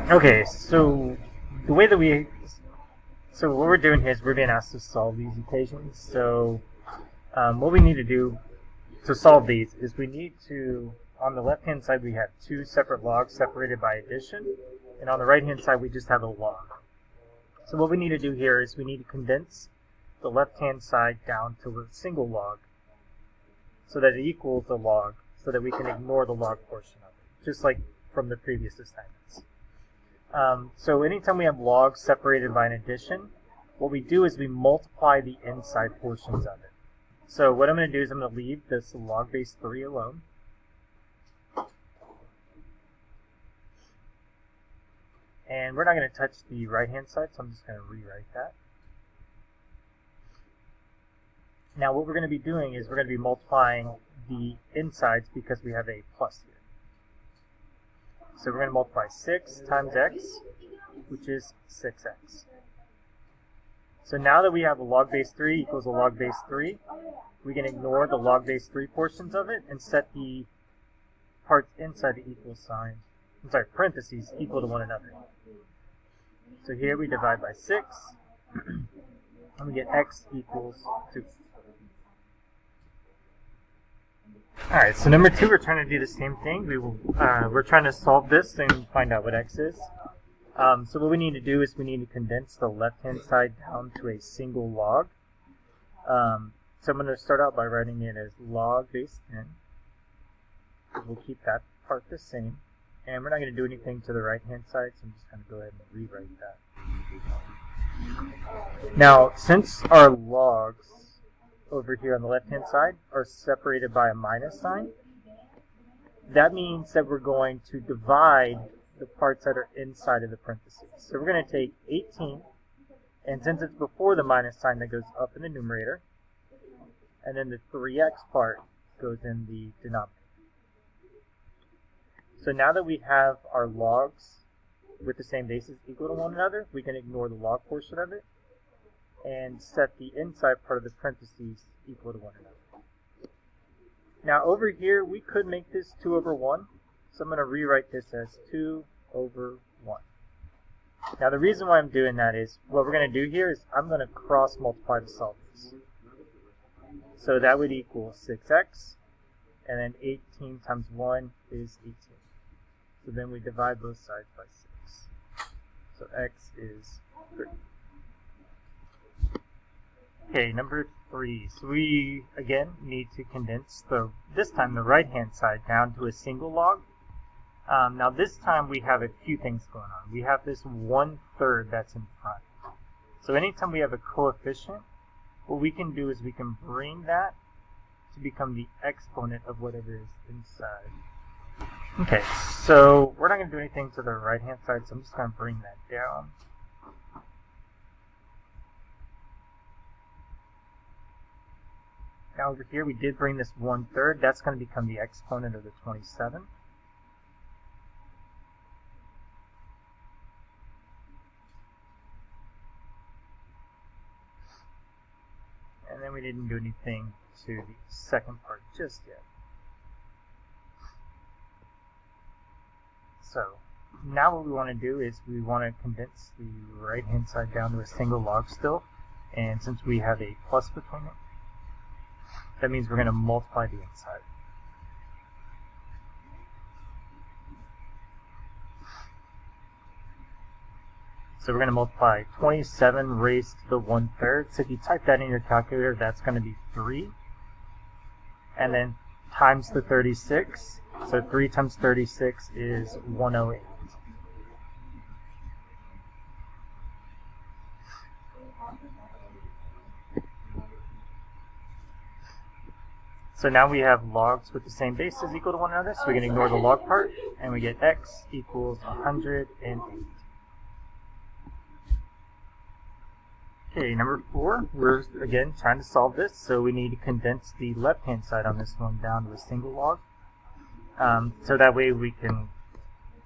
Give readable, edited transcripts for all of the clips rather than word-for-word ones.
Okay, so the way that so what we're doing here is we're being asked to solve these equations. So what we need to do to solve these is we need to, on the left hand side we have two separate logs separated by addition, and on the right hand side we just have a log. So what we need to do here is we need to condense the left hand side down to a single log so that it equals the log, so that we can ignore the log portion of it, just like from the previous assignments. So anytime we have logs separated by an addition, what we do is we multiply the inside portions of it. So what I'm going to do is I'm going to leave this log base 3 alone. And we're not going to touch the right hand side, so I'm just going to rewrite that. Now what we're going to be doing is we're going to be multiplying the insides because we have a plus here. So we're going to multiply 6 times x, which is 6x. So now that we have a log base 3 equals a log base 3, we can ignore the log base 3 portions of it and set the parts inside the equal sign, parentheses, equal to one another. So here we divide by 6, and we get x equals 2. Alright, so number 2, we're trying to do the same thing. We're trying to solve this and find out what x is. So what we need to do is we need to condense the left-hand side down to a single log. So I'm going to start out by writing it as log base 10. We'll keep that part the same. And we're not going to do anything to the right-hand side, so I'm just going to go ahead and rewrite that. Now, since our logs over here on the left-hand side are separated by a minus sign, that means that we're going to divide the parts that are inside of the parentheses. So we're going to take 18, and since it's before the minus sign, that goes up in the numerator, and then the 3x part goes in the denominator. So now that we have our logs with the same bases equal to one another, we can ignore the log portion of it and set the inside part of the parentheses equal to one another. Now over here, we could make this 2 over 1, so I'm going to rewrite this as 2 over 1. Now the reason why I'm doing that is, what we're going to do here is I'm going to cross multiply to solve this. So that would equal 6x, and then 18 times 1 is 18. So then we divide both sides by 6. So x is 3. Okay, number 3. So we, again, need to condense, this time the right-hand side down to a single log. Now this time we have a few things going on. We have this 1/3 that's in front. So anytime we have a coefficient, what we can do is we can bring that to become the exponent of whatever is inside. Okay, so we're not going to do anything to the right-hand side, so I'm just going to bring that down. Now over here we did bring this 1/3. That's going to become the exponent of the 27. And then we didn't do anything to the second part just yet. So now what we want to do is we want to condense the right hand side down to a single log still, and since we have a plus between it, that means we're going to multiply the inside. So we're going to multiply 27 raised to the 1/3. So if you type that in your calculator, that's going to be 3. And then times the 36. So 3 times 36 is 108. So now we have logs with the same bases equal to one another, so we can ignore the log part, and we get x equals 108. Okay, number 4, we're again trying to solve this, so we need to condense the left-hand side on this one down to a single log. So that way we can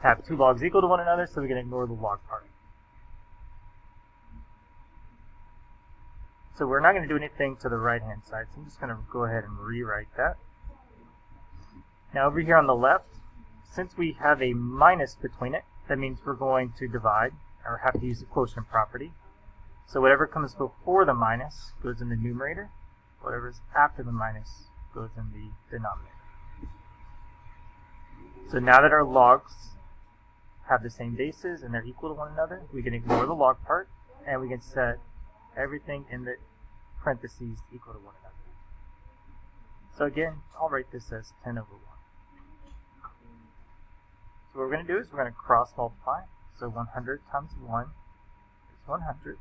have 2 logs equal to one another, so we can ignore the log part. So we're not going to do anything to the right-hand side, so I'm just going to go ahead and rewrite that. Now over here on the left, since we have a minus between it, that means we're going to divide, or have to use the quotient property. So whatever comes before the minus goes in the numerator. Whatever's after the minus goes in the denominator. So now that our logs have the same bases and they're equal to one another, we can ignore the log part, and we can set everything in the parentheses equal to one another. So again, I'll write this as 10 over 1. So what we're going to do is we're going to cross multiply. So 100 times 1 is 100.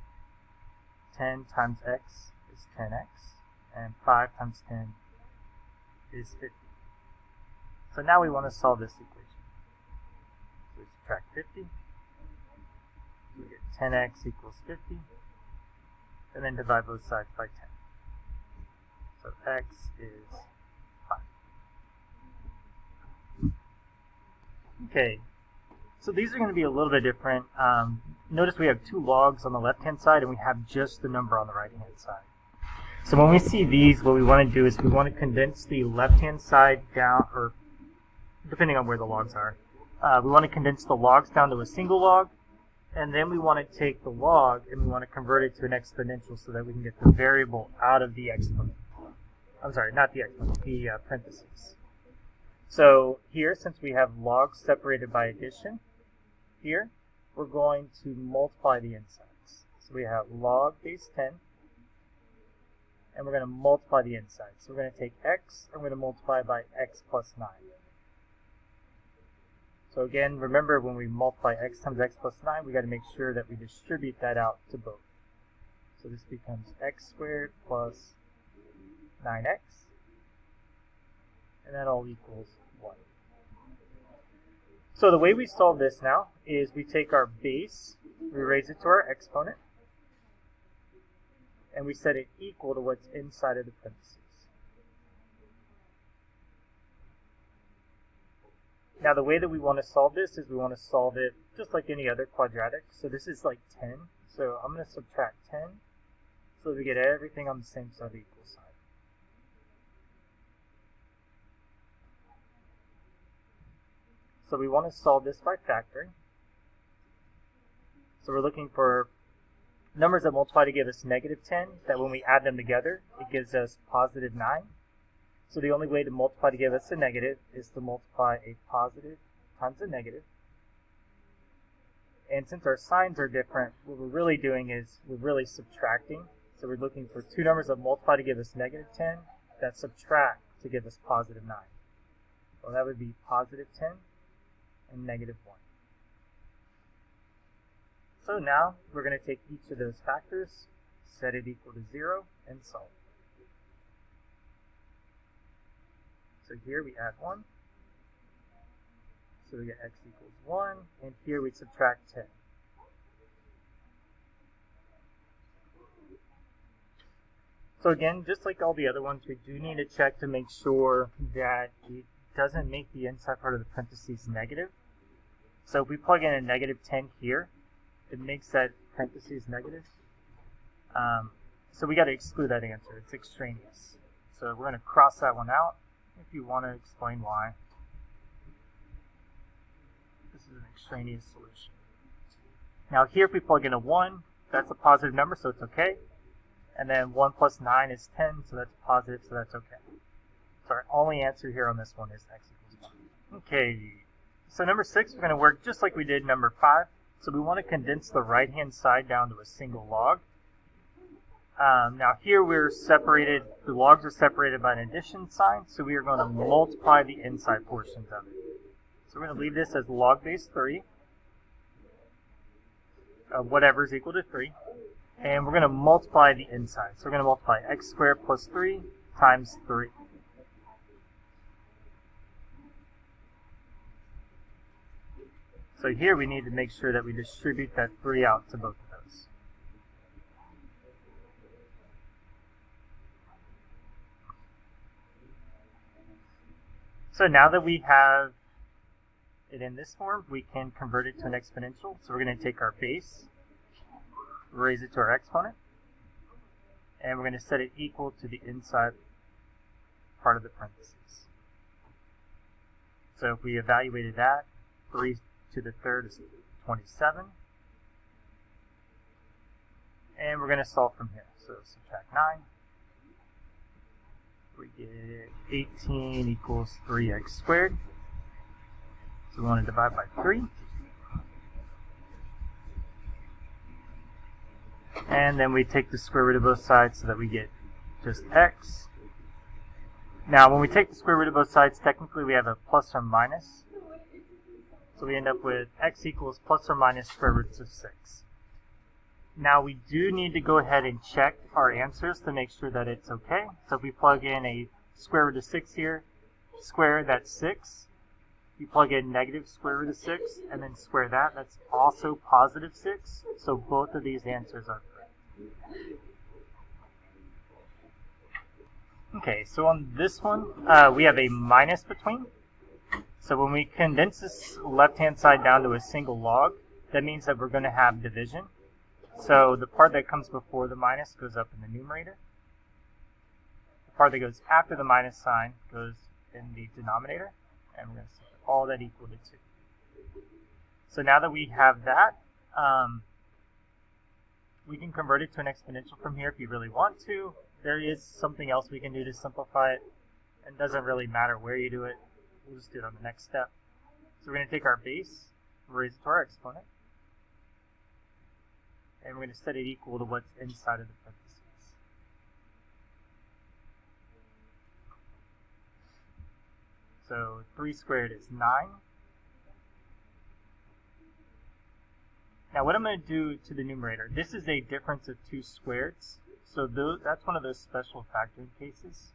10 times x is 10x. And 5 times 10 is 50. So now we want to solve this equation. So we subtract 50. So we get 10x equals 50. And then divide both sides by 10. So x is 5. Okay, so these are going to be a little bit different. Notice we have two logs on the left-hand side, and we have just the number on the right-hand side. So when we see these, what we want to do is we want to condense the left-hand side down, or depending on where the logs are, we want to condense the logs down to a single log, and then we want to take the log and we want to convert it to an exponential so that we can get the variable out of the exponent. I'm sorry, not the exponent, the parentheses. So here, since we have logs separated by addition, here we're going to multiply the insides. So we have log base 10, and we're going to multiply the insides. So we're going to take x, and we're going to multiply by x plus 9. So again, remember when we multiply x times x plus 9, we got to make sure that we distribute that out to both. So this becomes x squared plus 9x, and that all equals 1. So the way we solve this now is we take our base, we raise it to our exponent, and we set it equal to what's inside of the parentheses. Now the way that we want to solve this is we want to solve it just like any other quadratic. So this is like 10. So I'm going to subtract 10 so that we get everything on the same side of the equal sign. So we want to solve this by factoring. So we're looking for numbers that multiply to give us negative 10, that when we add them together, it gives us positive 9. So the only way to multiply to give us a negative is to multiply a positive times a negative. And since our signs are different, what we're really doing is we're really subtracting. So we're looking for two numbers that multiply to give us negative 10, that subtract to give us positive 9. So that would be positive 10 and negative 1. So now we're going to take each of those factors, set it equal to 0, and solve. So here we add 1. So we get x equals 1, and here we subtract 10. So again, just like all the other ones, we do need to check to make sure that it doesn't make the inside part of the parentheses negative. So if we plug in a negative 10 here, it makes that parentheses negative. So we got to exclude that answer. It's extraneous. So we're going to cross that one out if you want to explain why. This is an extraneous solution. Now here if we plug in a 1, that's a positive number, so it's okay. And then 1 plus 9 is 10, so that's positive, so that's okay. So our only answer here on this one is x equals 1. Okay, so number 6, we're going to work just like we did number 5. So we want to condense the right-hand side down to a single log. Now here we're separated, the logs are separated by an addition sign, so we are going to multiply the inside portions of it. So we're going to leave this as log base 3 of whatever is equal to 3. And we're going to multiply the inside. So we're going to multiply x squared plus 3 times 3. So here we need to make sure that we distribute that 3 out to both of those. So now that we have it in this form, we can convert it to an exponential. So we're going to take our base, raise it to our exponent, and we're going to set it equal to the inside part of the parentheses. So if we evaluated that, 3 to the third is 27. And we're going to solve from here. So subtract 9. We get 18 equals 3x squared. So we want to divide by 3. And then we take the square root of both sides so that we get just x. Now when we take the square root of both sides, technically we have a plus or minus. So we end up with x equals plus or minus square roots of 6. Now we do need to go ahead and check our answers to make sure that it's okay. So if we plug in a square root of 6 here, square, that's 6. You plug in negative square root of 6 and then square that, that's also positive 6. So both of these answers are correct. Okay, so on this one, we have a minus between. So when we condense this left-hand side down to a single log, that means that we're going to have division. So the part that comes before the minus goes up in the numerator. The part that goes after the minus sign goes in the denominator. And we're going to set all that equal to 2. So now that we have that, we can convert it to an exponential from here if you really want to. There is something else we can do to simplify it. It doesn't really matter where you do it. We'll just do it on the next step. So we're going to take our base, raise it to our exponent. And we're going to set it equal to what's inside of the parentheses. So 3 squared is 9. Now what I'm going to do to the numerator, this is a difference of 2 squareds. So that's one of those special factoring cases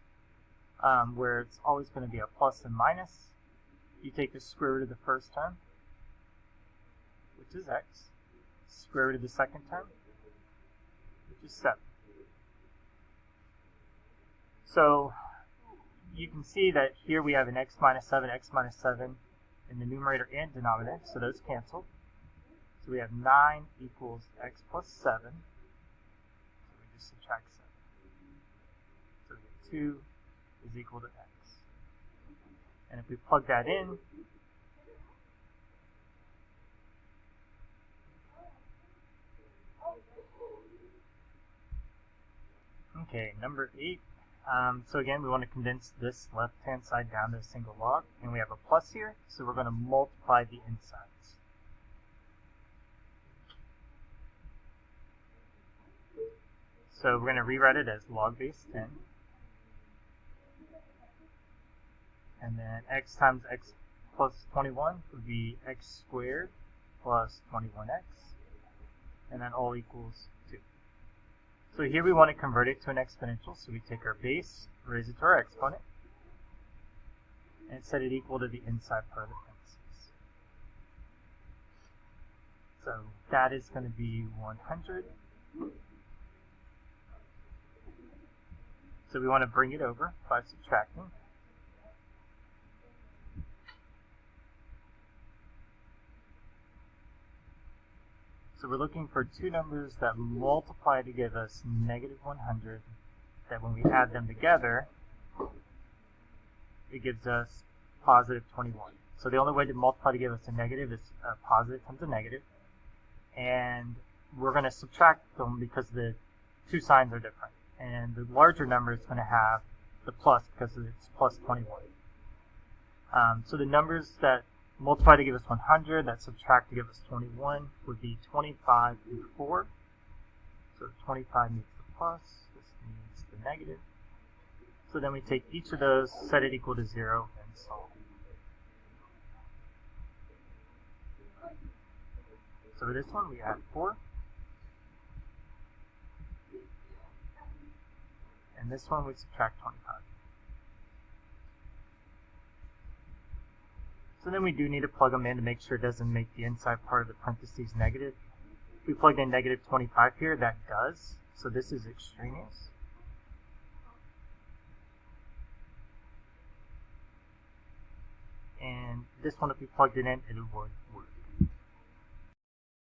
where it's always going to be a plus and minus. You take the square root of the first term, which is x. Square root of the second term, which is 7. So you can see that here we have an x minus 7 in the numerator and denominator, so those cancel. So we have 9 equals x plus 7. So we just subtract 7. So we get 2 is equal to x. And if we plug that in, okay, number 8. So again, we want to condense this left-hand side down to a single log, and we have a plus here, so we're going to multiply the insides. So we're going to rewrite it as log base 10, and then x times x plus 21 would be x squared plus 21x, and then all equals 2. So here we want to convert it to an exponential, so we take our base, raise it to our exponent, and set it equal to the inside part of the parentheses. So that is going to be 100. So we want to bring it over by subtracting. So we're looking for two numbers that multiply to give us negative 100, that when we add them together, it gives us positive 21. So the only way to multiply to give us a negative is a positive times a negative. And we're going to subtract them because the two signs are different. And the larger number is going to have the plus because it's plus 21. So the numbers that multiply to give us 100, that subtract to give us 21, would be 25 and 4. So 25 needs the plus, this needs the negative. So then we take each of those, set it equal to 0, and solve. So for this one, we add 4. And this one, we subtract 25. So then we do need to plug them in to make sure it doesn't make the inside part of the parentheses negative. If we plugged in negative 25 here, that does. So this is extraneous. And this one, if we plugged it in, it would work.